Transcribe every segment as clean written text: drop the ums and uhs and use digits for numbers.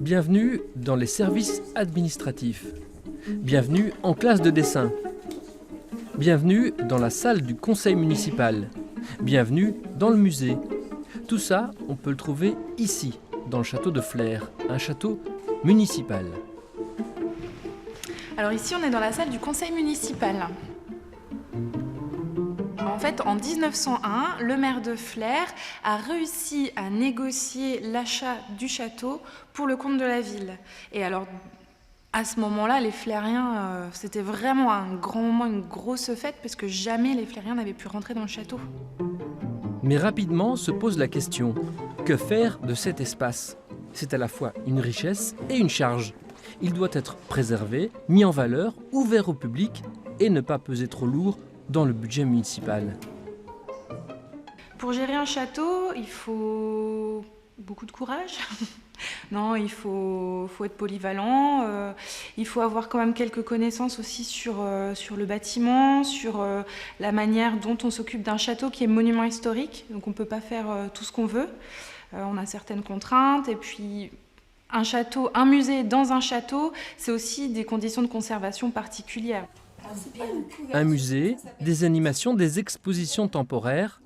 Bienvenue dans les services administratifs. Bienvenue en classe de dessin. Bienvenue dans la salle du conseil municipal. Bienvenue dans le musée. Tout ça, on peut le trouver ici, dans le château de Flers, un château municipal. Alors ici, on est dans la salle du conseil municipal. En fait, en 1901, le maire de Flers a réussi à négocier l'achat du château pour le compte de la ville. Et alors, à ce moment-là, les Flériens, c'était vraiment un grand moment, une grosse fête, parce que jamais les Flériens n'avaient pu rentrer dans le château. Mais rapidement se pose la question, que faire de cet espace ? C'est à la fois une richesse et une charge. Il doit être préservé, mis en valeur, ouvert au public et ne pas peser trop lourd dans le budget municipal. Pour gérer un château, il faut beaucoup de courage. Non, il faut être polyvalent. Il faut avoir quand même quelques connaissances aussi sur le bâtiment, sur la manière dont on s'occupe d'un château qui est monument historique. Donc on ne peut pas faire tout ce qu'on veut. On a certaines contraintes. Et puis un musée dans un château, c'est aussi des conditions de conservation particulières. Un musée, des animations, des expositions temporaires.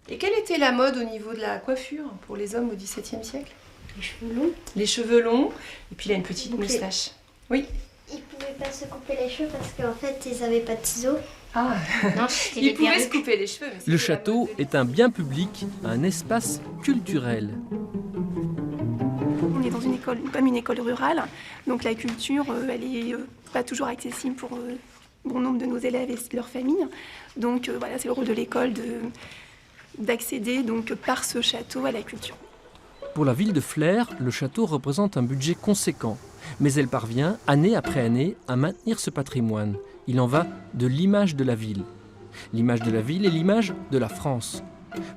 Et quelle était la mode au niveau de la coiffure pour les hommes au XVIIe siècle ? Les cheveux longs. Les cheveux longs, et puis il a une petite Donc moustache. Oui. Ils pouvaient pas se couper les cheveux parce qu'en fait ils avaient pas de ciseaux. Ah, Non, il pouvait se couper les cheveux. mais Le c'était la château mode. est un bien public, un espace culturel. On est dans une école, comme une école rurale, donc la culture, elle est pas toujours accessible pour bon nombre de nos élèves et leurs familles. Donc voilà, c'est le rôle de l'école d'accéder donc par ce château à la culture. Pour la ville de Flers, le château représente un budget conséquent. Mais elle parvient, année après année, à maintenir ce patrimoine. Il en va de l'image de la ville. L'image de la ville est l'image de la France.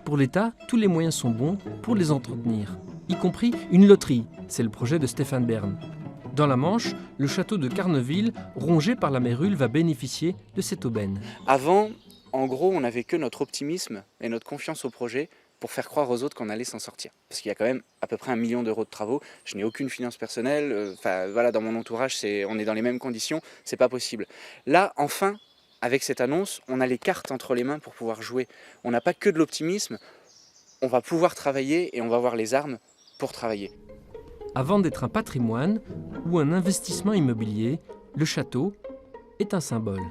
Pour l'État, tous les moyens sont bons pour les entretenir, y compris une loterie. C'est le projet de Stéphane Bern. Dans la Manche, le château de Carneville, rongé par la mérule, va bénéficier de cette aubaine. Avant, en gros, on n'avait que notre optimisme et notre confiance au projet pour faire croire aux autres qu'on allait s'en sortir. Parce qu'il y a quand même à peu près 1 million d'euros de travaux. Je n'ai aucune finance personnelle. Voilà, dans mon entourage, on est dans les mêmes conditions. C'est pas possible. Là, enfin, avec cette annonce, on a les cartes entre les mains pour pouvoir jouer. On n'a pas que de l'optimisme. On va pouvoir travailler et on va avoir les armes pour travailler. Avant d'être un patrimoine ou un investissement immobilier, le château est un symbole.